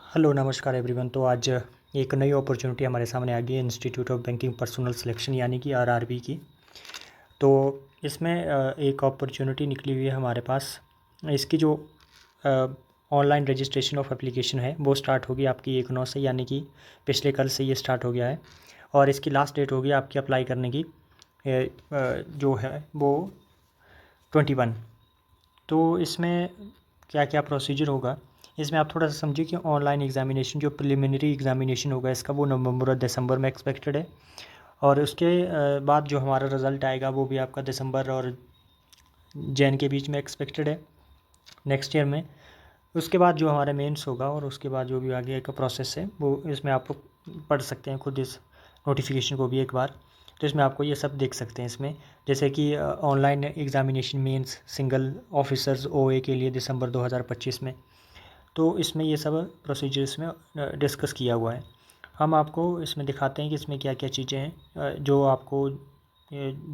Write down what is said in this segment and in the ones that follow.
Hello नमस्कार everyone. तो आज एक नई अपॉर्चुनिटी हमारे सामने आ गई है institute of banking personal selection यानी कि आरआरबी की। तो इसमें एक अपॉर्चुनिटी निकली हुई है हमारे पास। इसकी जो ऑनलाइन रजिस्ट्रेशन ऑफ एप्लीकेशन है वो स्टार्ट होगी आपकी 1/9 से, यानी कि पिछले कल से ये स्टार्ट हो गया है। और इसकी लास्ट डेट होगी आपकी अप्लाई करने की जो है वो 21। तो इसमें क्या क्या प्रोसीजर होगा, इसमें आप थोड़ा सा समझिए कि ऑनलाइन एग्जामिनेशन जो प्रिलिमिनरी एग्जामिनेशन होगा इसका वो नवंबर और दिसंबर में एक्सपेक्टेड है। और उसके बाद जो हमारा रिज़ल्ट आएगा वो भी आपका दिसंबर और जैन के बीच में एक्सपेक्टेड है नेक्स्ट ईयर में। उसके बाद जो हमारा मेंस होगा और उसके बाद जो भी आगे का प्रोसेस है वो इसमें आप पढ़ सकते हैं खुद इस नोटिफिकेशन को भी एक बार। तो इसमें आपको ये सब देख सकते हैं इसमें, जैसे कि online examination men's single officers ओए के लिए दिसंबर 2025 में। तो इसमें ये सब प्रोसीजर इसमें डिस्कस किया हुआ है। हम आपको इसमें दिखाते हैं कि इसमें क्या क्या चीज़ें हैं जो आपको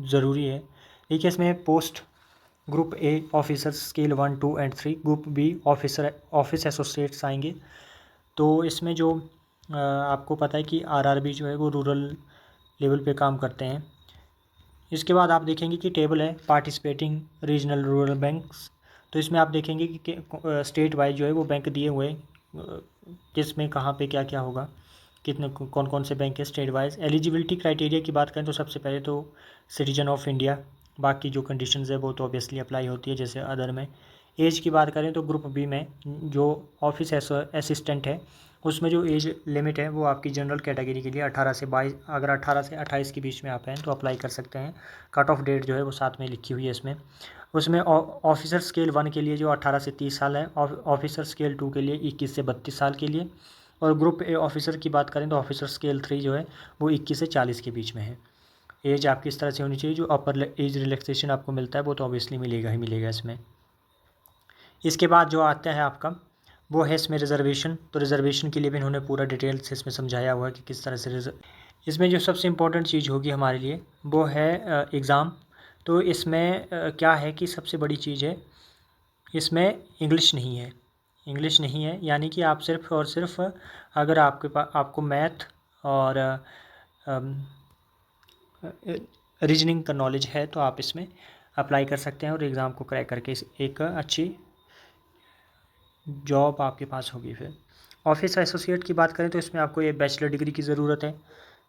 ज़रूरी है। देखिए इसमें post group A officer scale 1, 2 and 3, group B office associates आएंगे। तो इसमें जो आपको पता है कि आरआरबी जो है वो रूरल लेवल पे काम करते हैं। इसके बाद आप देखेंगे कि टेबल है पार्टिसिपेटिंग रीजनल रूरल बैंक्स। तो इसमें आप देखेंगे कि स्टेट वाइज जो है वो बैंक दिए हुए किस में कहाँ पे क्या क्या होगा, कितने कौन कौन से बैंक है स्टेट वाइज। एलिजिबिलिटी क्राइटेरिया की बात करें तो सबसे पहले तो सिटीजन ऑफ इंडिया, बाकी जो कंडीशंस है वो तो ऑब्वियसली अप्लाई होती है जैसे अदर में। एज की बात करें तो ग्रुप बी में जो ऑफिस असिस्टेंट है उसमें जो एज लिमिट है वो आपकी जनरल कैटेगरी के लिए 18 से 22, अगर 18 से 28 के बीच में आप हैं तो अप्लाई कर सकते हैं। कट ऑफ डेट जो है वो साथ में लिखी हुई है इसमें। उसमें ऑफिसर स्केल 1 के लिए जो 18 से 30 साल है, ऑफिसर स्केल 2 के लिए 21 से 32 साल के लिए, और ग्रुप ए ऑफिसर की बात करें तो ऑफिसर स्केल 3 जो है वो 21 से 40 के बीच में है। एज आपकी इस तरह से होनी चाहिए। जो अपर एज रिलैक्सेशन आपको मिलता है वो तो ऑब्वियसली मिलेगा ही मिलेगा इसमें। इसके बाद जो आता है आपका वो है इसमें रिजर्वेशन। तो रिजर्वेशन के लिए भी इन्होंने पूरा डिटेल से इसमें समझाया हुआ है कि किस तरह से इसमें जो सबसे इम्पोर्टेंट चीज़ होगी हमारे लिए वो है एग्ज़ाम। तो इसमें क्या है कि सबसे बड़ी चीज़ है इसमें इंग्लिश नहीं है। इंग्लिश नहीं है यानी कि आप सिर्फ और सिर्फ अगर आपके पास आपको मैथ और रीजनिंग का नॉलेज है तो आप इसमें अप्लाई कर सकते हैं और एग्ज़ाम को क्रैक करके एक अच्छी जॉब आपके पास होगी। फिर ऑफिस एसोसिएट की बात करें तो इसमें आपको ये बैचलर डिग्री की ज़रूरत है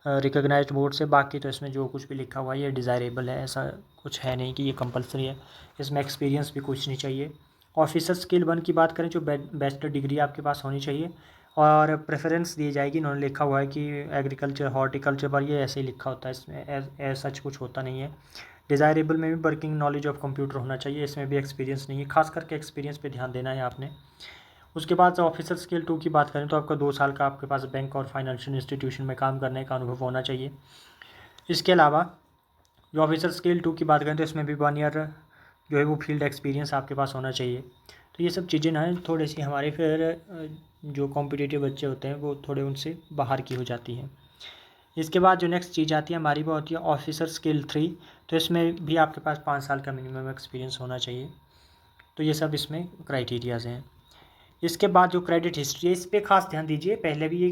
रिकॉग्नाइज्ड बोर्ड से। बाकी तो इसमें जो कुछ भी लिखा हुआ है ये डिज़ायरेबल है, ऐसा कुछ है नहीं कि ये कंपलसरी है। इसमें एक्सपीरियंस भी कुछ नहीं चाहिए। ऑफिसर स्किल 1 की बात करें जो बैचलर डिग्री आपके पास होनी चाहिए और प्रेफरेंस दी जाएगी। इन्होंने लिखा हुआ है कि एग्रीकल्चर हॉर्टिकल्चर पर, ये ऐसे ही लिखा होता है इसमें, सच कुछ होता नहीं है। डिज़ायरेबल में भी वर्किंग नॉलेज ऑफ कंप्यूटर होना चाहिए, इसमें भी एक्सपीरियंस नहीं है। खास करके एक्सपीरियंस पे ध्यान देना है आपने। उसके बाद ऑफिसर स्केल 2 की बात करें तो आपका 2 साल का आपके पास बैंक और फाइनेंशियल इंस्टीट्यूशन में काम करने का अनुभव होना चाहिए। इसके अलावा जो ऑफिसर स्केल 2 की बात करें तो इसमें भी 1 ईयर जो है वो फील्ड एक्सपीरियंस आपके पास होना चाहिए। तो ये सब चीज़ें ना थोड़ी सी हमारे फिर जो कॉम्पिटिटिव बच्चे होते हैं वो थोड़े उनसे बाहर की हो जाती हैं। इसके बाद जो नेक्स्ट चीज़ आती है हमारी वो होती है ऑफिसर स्केल 3। तो इसमें भी आपके पास 5 साल का मिनिमम एक्सपीरियंस होना चाहिए। तो ये सब इसमें क्राइटेरियाज़ हैं। इसके बाद जो क्रेडिट हिस्ट्री है इस पर खास ध्यान दीजिए। पहले भी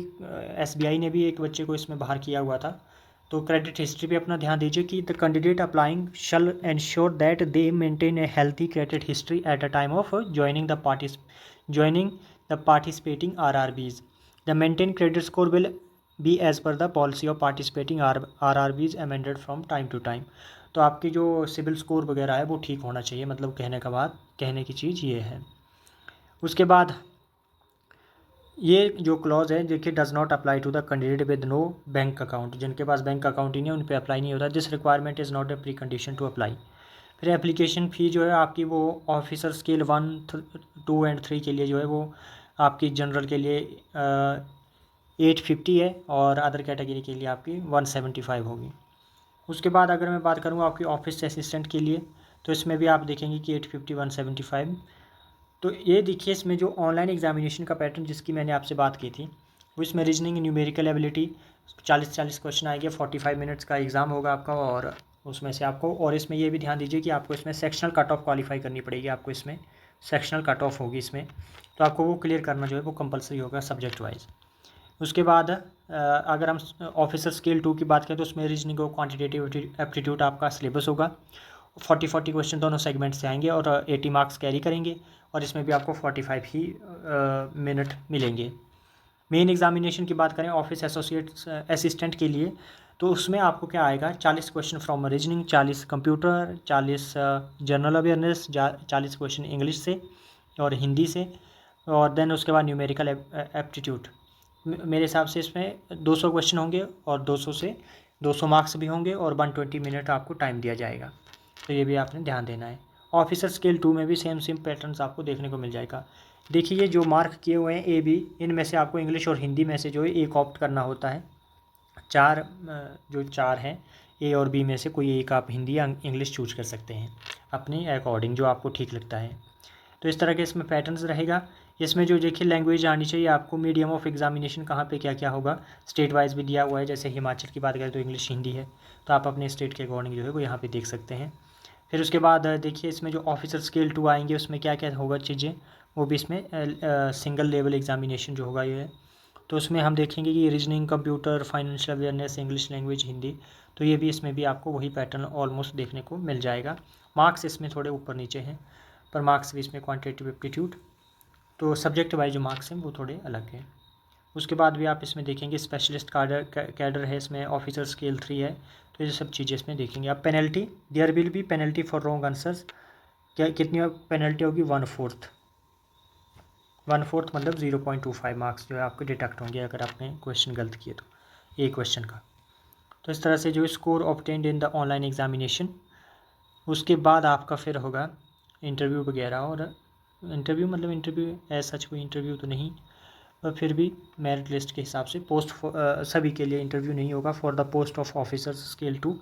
एसबीआई ने भी एक बच्चे को इसमें बाहर किया हुआ था। तो क्रेडिट हिस्ट्री पे अपना ध्यान दीजिए कि the candidate applying shall ensure that they maintain a healthy credit history at a time of joining the participating RRBs. The maintain credit score will be as per the policy of participating RRBs amended from time to time. तो आपकी जो CIBIL score वगैरह है वो ठीक होना चाहिए, मतलब कहने की चीज़ ये है। उसके बाद ये जो क्लॉज है देखिए, does not apply to the candidate with no bank account. जिनके पास बैंक अकाउंट ही नहीं है उन पे अप्लाई नहीं होता। This requirement is not a pre condition to apply. फिर एप्लीकेशन फ़ी जो है आपकी वो ऑफिसर स्केल 1, 2 एंड 3 के लिए जो है वो आपकी जनरल के लिए 850 है और अदर कैटेगरी के लिए आपकी 175 होगी। उसके बाद अगर मैं बात करूँ आपकी ऑफिस असिस्टेंट के लिए तो इसमें भी आप देखेंगे कि 850, 175। तो ये देखिए इसमें जो ऑनलाइन एग्जामिनेशन का पैटर्न जिसकी मैंने आपसे बात की थी वो इसमें रीजनिंग न्यूमेरिकल एबिलिटी 40 क्वेश्चन आएंगे। 45 मिनट्स का एग्ज़ाम होगा आपका और उसमें से आपको, और इसमें ये भी ध्यान दीजिए कि आपको इसमें सेक्शनल कट ऑफ क्वालिफाई करनी पड़ेगी। आपको इसमें सेक्शनल कट ऑफ होगी इसमें, तो आपको वो क्लियर करना जो है वो कंपलसरी होगा सब्जेक्ट वाइज। उसके बाद अगर हम ऑफिसर स्केल 2 की बात करें तो उसमें रीजनिंग और क्वांटिटेटिव एप्टीट्यूड आपका सिलेबस होगा। 40 क्वेश्चन दोनों सेगमेंट से आएंगे और 80 मार्क्स कैरी करेंगे, और इसमें भी आपको 45 ही मिनट मिलेंगे। मेन एग्जामिनेशन की बात करें ऑफिस असिस्टेंट के लिए, तो उसमें आपको क्या आएगा, 40 question from reasoning, 40 computer, 40 general awareness, 40 question English से और हिंदी से, और देन उसके बाद न्यूमेरिकल एप्टीट्यूड। मेरे हिसाब से इसमें 200 क्वेश्चन होंगे और 200 मार्क्स भी होंगे और 120 मिनट आपको टाइम दिया जाएगा, तो ये भी आपने ध्यान देना है। ऑफिसर स्केल 2 में भी सेम पैटर्न्स आपको देखने को मिल जाएगा। देखिए ये जो मार्क किए हुए हैं ए बी, इनमें से आपको इंग्लिश और हिंदी में से जो है एक ऑप्ट करना होता है। जो चार हैं ए और बी में से कोई एक आप हिंदी या इंग्लिश चूज कर सकते हैं अपने अकॉर्डिंग, जो आपको ठीक लगता है। तो इस तरह के इसमें पैटर्न्स रहेगा। इसमें जो देखिए लैंग्वेज आनी चाहिए आपको, मीडियम ऑफ एग्जामिनेशन कहाँ पे क्या क्या होगा, स्टेट वाइज भी दिया हुआ है। जैसे हिमाचल की बात करें तो इंग्लिश हिंदी है, तो आप अपने स्टेट के अकॉर्डिंग जो है वो यहाँ पे देख सकते हैं। फिर उसके बाद देखिए इसमें जो ऑफिसर स्केल 2 आएंगे उसमें क्या क्या होगा चीज़ें, वो भी इसमें सिंगल लेवल एग्जामिनेशन जो होगा ये है। तो उसमें हम देखेंगे कि reasoning, computer, financial awareness, English language, Hindi, तो ये भी इसमें भी आपको वही पैटर्न ऑलमोस्ट देखने को मिल जाएगा। मार्क्स इसमें थोड़े ऊपर नीचे हैं, पर मार्क्स भी इसमें क्वांटिटेटिव एप्टीट्यूड, तो सब्जेक्ट वाइज जो मार्क्स हैं वो थोड़े अलग हैं। उसके बाद भी आप इसमें देखेंगे स्पेशलिस्ट कैडर है, इसमें ऑफिसर स्केल 3 है, तो ये सब चीज़ें इसमें देखेंगे आप। Penalty, there will be penalty for wrong answers, क्या कितनी पेनल्टी होगी, 1/4 मतलब 0.25 मार्क्स जो है आपके डिडक्ट होंगे अगर आपने क्वेश्चन गलत किए तो एक क्वेश्चन का। तो इस तरह से जो score obtained in the online examination, उसके बाद आपका फिर होगा इंटरव्यू वगैरह, और इंटरव्यू ऐसा कोई इंटरव्यू तो नहीं, पर फिर भी मेरिट लिस्ट के हिसाब से पोस्ट सभी के लिए इंटरव्यू नहीं होगा। For the post of officer scale 2,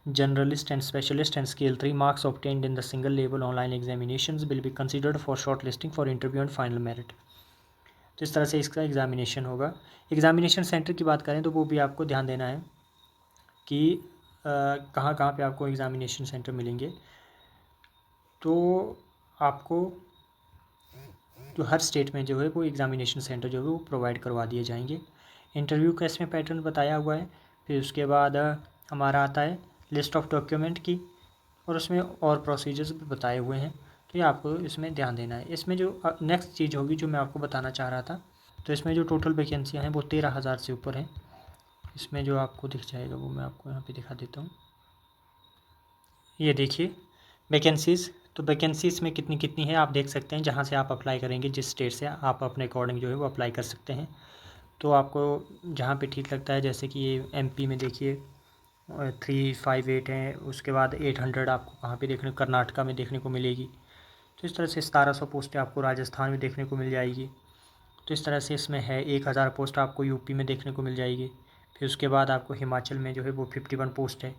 generalist and specialist and scale 3, marks obtained in the single level online examinations will be considered for short listing for interview and final merit. तो इस तरह से इसका examination होगा। Examination centre की बात करें तो वो भी आपको ध्यान देना है कि कहाँ कहाँ पे आपको एग्जामिनेशन सेंटर मिलेंगे। तो आपको जो हर स्टेट में जो है वो एग्जामिनेशन सेंटर जो है वो प्रोवाइड करवा दिए जाएंगे। इंटरव्यू का इसमें पैटर्न बताया हुआ है। फिर उसके बाद हमारा आता है लिस्ट ऑफ डॉक्यूमेंट की, और उसमें और प्रोसीजर्स भी बताए हुए हैं, तो ये आपको इसमें ध्यान देना है। इसमें जो नेक्स्ट चीज़ होगी जो मैं आपको बताना चाह रहा था, तो इसमें जो टोटल वैकेंसियाँ हैं वो 13,000 से ऊपर हैं। इसमें जो आपको दिख जाएगा वो मैं आपको यहाँ पे दिखा देता हूँ। ये देखिए वैकेंसीज़, तो वैकेंसीज़ में कितनी कितनी है आप देख सकते हैं। जहाँ से आप अप्लाई करेंगे, जिस स्टेट से, आप अपने अकॉर्डिंग जो है वो अप्लाई कर सकते हैं। तो आपको जहाँ पे ठीक लगता है, जैसे कि ये एमपी में देखिए 358 है, उसके बाद 800 आपको कहाँ पे देखने, कर्नाटका में देखने को मिलेगी। तो इस तरह से 1700 पोस्टें आपको राजस्थान में देखने को मिल जाएगी। तो इस तरह से इसमें है 1000 पोस्ट आपको यूपी में देखने को मिल जाएगी। फिर उसके बाद आपको हिमाचल में जो है वो 51 पोस्ट है।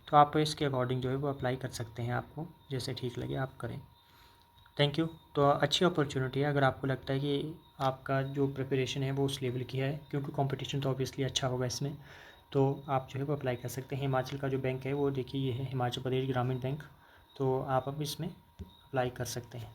तो आप इसके अकॉर्डिंग जो है वो अप्लाई कर सकते हैं, आपको जैसे ठीक लगे आप करें। Thank you. तो अच्छी अपॉर्चुनिटी है अगर आपको लगता है कि आपका जो प्रिपरेशन है वो उस लेवल की है, क्योंकि कंपटीशन तो ऑब्वियसली अच्छा होगा इसमें, तो आप जो है वो अप्लाई कर सकते हैं। हिमाचल का जो बैंक है वो देखिए ये है हिमाचल प्रदेश ग्रामीण बैंक, तो आप अब इसमें अप्लाई कर सकते हैं।